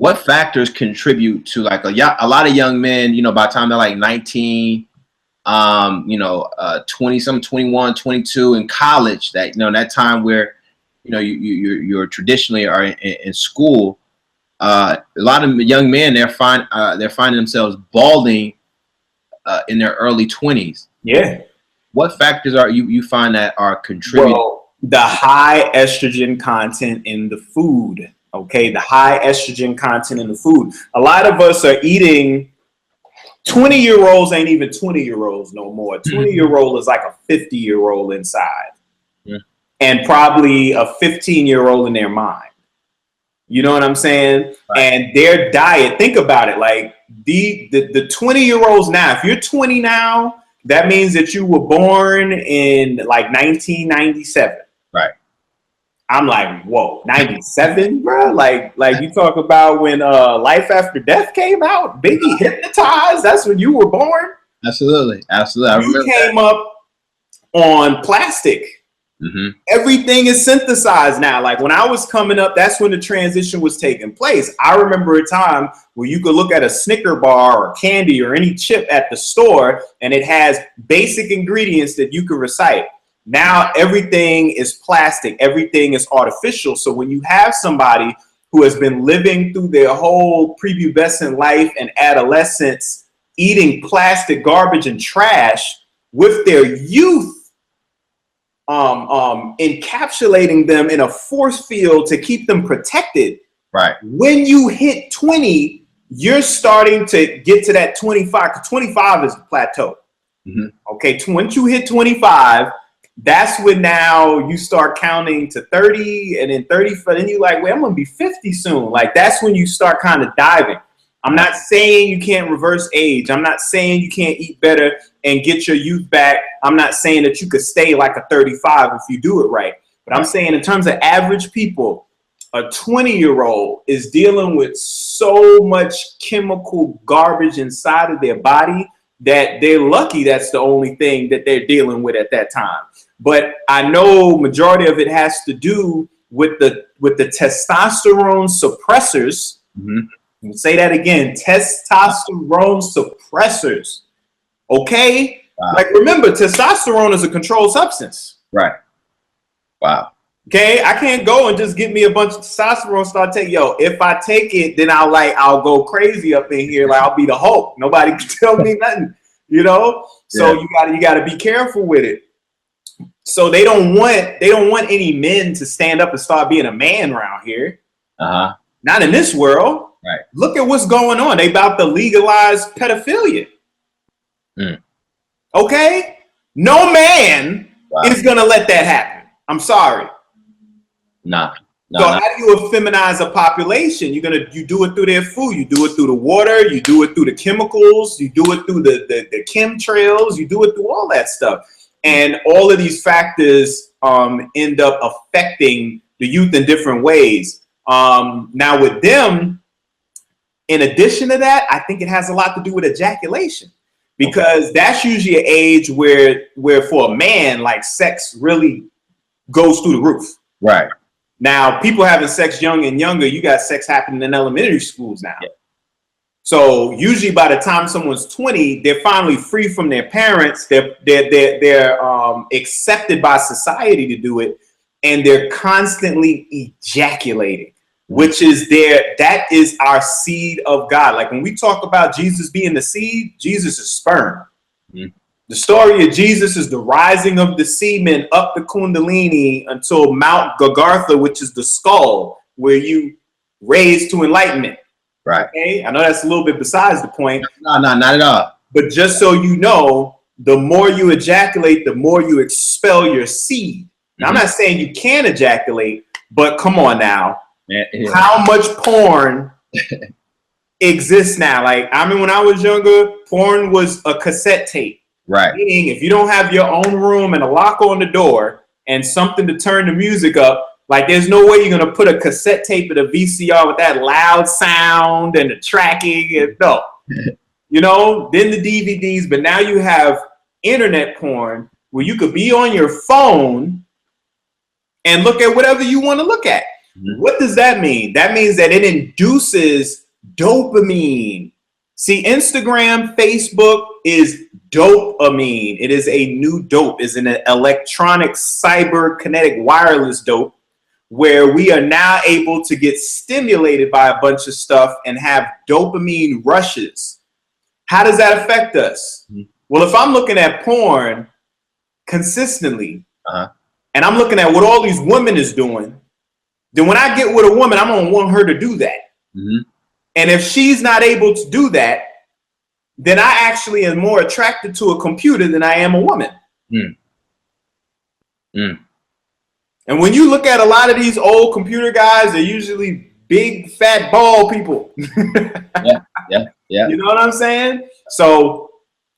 what factors contribute to like a lot of young men, you know, by the time they're like 19, 20, some 21, 22 in college, that, you know, that time where, you know, you're traditionally are in school, a lot of young men, they're finding themselves balding in their early 20s. Yeah. What factors are you find that are contributing? Well, the high estrogen content in the food. Okay, the high estrogen content in the food. A lot of us are eating. 20-year-olds ain't even 20-year-olds no more. 20-year-old is like a 50-year-old inside, and probably a 15-year-old in their mind. You know what I'm saying? Right. And their diet. Think about it. Like the 20-year-olds now. If you're 20 now, that means that you were born in like 1997. Right. I'm like, whoa, 97, bro? Like you talk about when Life After Death came out, Biggie Hypnotized, that's when you were born? Absolutely. Absolutely. You came up on plastic. Everything is synthesized now. Like when I was coming up, that's when the transition was taking place. I remember a time where you could look at a Snicker bar or candy or any chip at the store, and it has basic ingredients that you could recite. Now everything is plastic, everything is artificial. So when you have somebody who has been living through their whole prepubescent life and adolescence, eating plastic garbage and trash with their youth, encapsulating them in a force field to keep them protected. Right. When you hit 20, you're starting to get to that 25, because 25 is the plateau. Okay, once you hit 25, that's when now you start counting to 30, and then 30, then you're like, wait, I'm gonna be 50 soon. Like that's when you start kind of diving. I'm not saying you can't reverse age. I'm not saying you can't eat better and get your youth back. I'm not saying that you could stay like a 35 if you do it right. But I'm saying in terms of average people, a 20-year-old is dealing with so much chemical garbage inside of their body that they're lucky that's the only thing that they're dealing with at that time. But I know majority of it has to do with the testosterone suppressors. Say that again, testosterone suppressors. Okay? Wow. Like remember, testosterone is a controlled substance. Right. Wow. Okay, I can't go and just get me a bunch of testosterone, start taking. Yo, if I take it, then I'll go crazy up in here, like I'll be the Hulk. Nobody can tell me nothing, you know. So you gotta be careful with it. So they don't want any men to stand up and start being a man around here. Not in this world. Right. Look at what's going on. They about to legalize pedophilia. Okay, no man is gonna let that happen. I'm sorry. Nah. So how do you effeminize a population? You do it through their food. You do it through the water. You do it through the chemicals. You do it through the chemtrails. You do it through all that stuff. And all of these factors end up affecting the youth in different ways. Now with them, in addition to that, I think it has a lot to do with ejaculation, because that's usually an age where for a man, like sex really goes through the roof. Right. Now, people having sex young and younger, you got sex happening in elementary schools now. Yeah. So usually by the time someone's 20, they're finally free from their parents. They're accepted by society to do it. And they're constantly ejaculating, which is that is our seed of God. Like when we talk about Jesus being the seed, Jesus is sperm. The story of Jesus is the rising of the semen up the Kundalini until Mount Gargartha, which is the skull, where you raise to enlightenment. Right. Okay? I know that's a little bit besides the point. No, not at all. But just so you know, the more you ejaculate, the more you expel your seed. Now, I'm not saying you can ejaculate, but come on now. How much porn exists now? Like, I mean, when I was younger, porn was a cassette tape. Right. Meaning, if you don't have your own room and a lock on the door and something to turn the music up, like there's no way you're gonna put a cassette tape at a VCR with that loud sound and the tracking. And no, you know. Then the DVDs, but now you have internet porn where you could be on your phone and look at whatever you want to look at. What does that mean? That means that it induces dopamine. See, Instagram, Facebook is dopamine. It is a new dope. It's an electronic, cyberkinetic, wireless dope where we are now able to get stimulated by a bunch of stuff and have dopamine rushes. How does that affect us? Well, if I'm looking at porn consistently and I'm looking at what all these women is doing, then when I get with a woman, I'm going to want her to do that. And if she's not able to do that, then I actually am more attracted to a computer than I am a woman. And when you look at a lot of these old computer guys, they're usually big, fat, bald people. Yeah. You know what I'm saying? So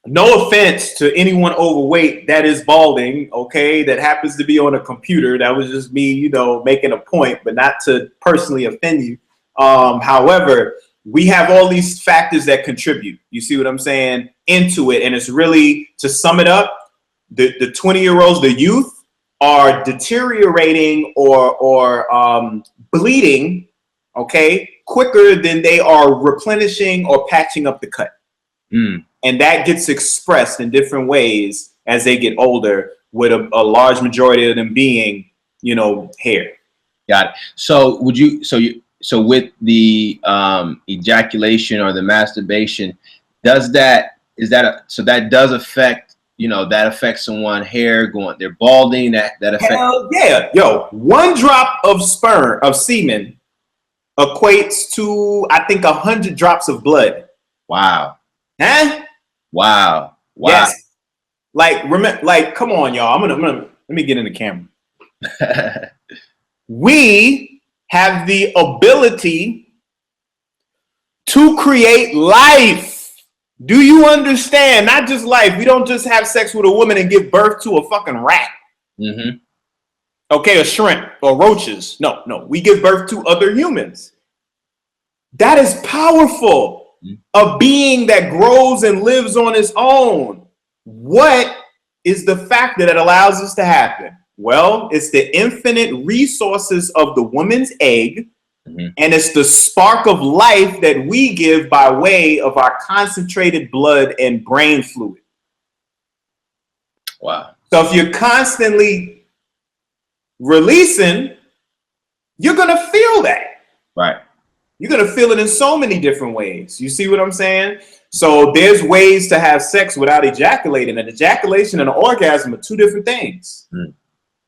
no offense to anyone overweight that is balding, okay, that happens to be on a computer. That was just me, you know, making a point, but not to personally offend you. However, we have all these factors that contribute, you see what I'm saying, into it. And it's really, to sum it up, the 20-year-olds, the youth, are deteriorating or bleeding, okay, quicker than they are replenishing or patching up the cut. And that gets expressed in different ways as they get older, with a large majority of them being, you know, hair. Got it. So would you, so with the ejaculation or the masturbation, does that, so that does affect, you know, that affects someone hair going, they're balding, that affects. Hell yeah. Yo, 1 drop of semen equates to, I think, 100 drops of blood. Wow. Huh? Wow. Yes. Like, remember, like, come on, y'all. Let me get in the camera. We have the ability to create life. Do you understand? Not just life. We don't just have sex with a woman and give birth to a fucking rat. Okay, a shrimp or roaches. No. We give birth to other humans. That is powerful. A being that grows and lives on its own. What is the factor that allows this to happen? Well, it's the infinite resources of the woman's egg. And it's the spark of life that we give by way of our concentrated blood and brain fluid. Wow. So if you're constantly releasing, you're going to feel that. Right. You're going to feel it in so many different ways. You see what I'm saying? So there's ways to have sex without ejaculating. And ejaculation and an orgasm are 2 different things.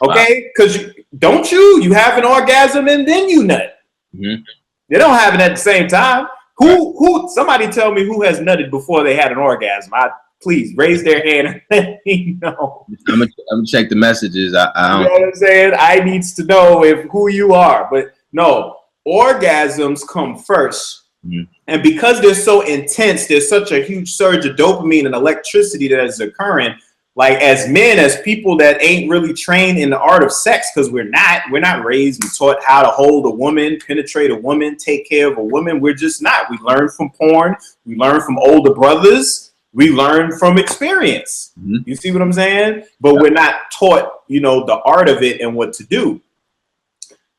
Okay? Because you have an orgasm and then you nut. They don't have it at the same time. Who? Somebody tell me who has nutted before they had an orgasm. Please raise their hand and let me know. I'm gonna check the messages. I don't. You know what I'm saying? I needs to know who you are. But no, orgasms come first. And because they're so intense, there's such a huge surge of dopamine and electricity that is occurring. Like, as men, as people that ain't really trained in the art of sex, because we're not raised and taught how to hold a woman, penetrate a woman, take care of a woman. We're just not. We learn from porn. We learn from older brothers. We learn from experience. You see what I'm saying? But we're not taught, you know, the art of it and what to do.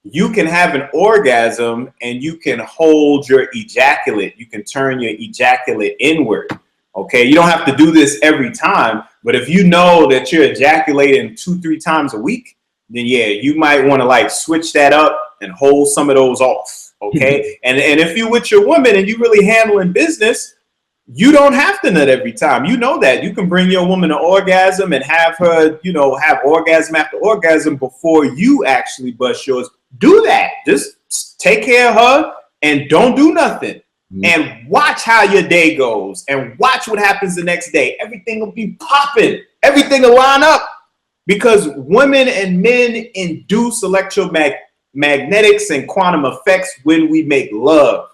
You can have an orgasm and you can hold your ejaculate. You can turn your ejaculate inward. Okay, you don't have to do this every time, but if you know that you're ejaculating 2-3 times a week, then yeah, you might want to like switch that up and hold some of those off. Okay, and if you're with your woman and you really handling business, you don't have to nut every time. You know that you can bring your woman an orgasm and have her, you know, have orgasm after orgasm before you actually bust yours. Do that. Just take care of her and don't do nothing. And watch how your day goes and watch what happens the next day. Everything will be popping. Everything will line up because women and men induce electromagnetics and quantum effects when we make love.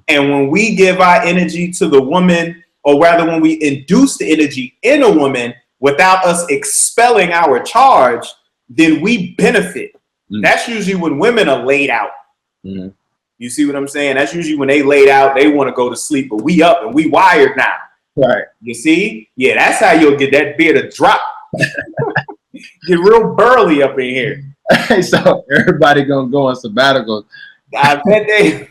And when we give our energy to the woman, or rather when we induce the energy in a woman without us expelling our charge, then we benefit. That's usually when women are laid out. You see what I'm saying? That's usually when they laid out, they want to go to sleep, but we up and we wired now. Right. You see? Yeah, that's how you'll get that beard to drop. Get real burly up in here. So everybody gonna go on sabbaticals. I bet they.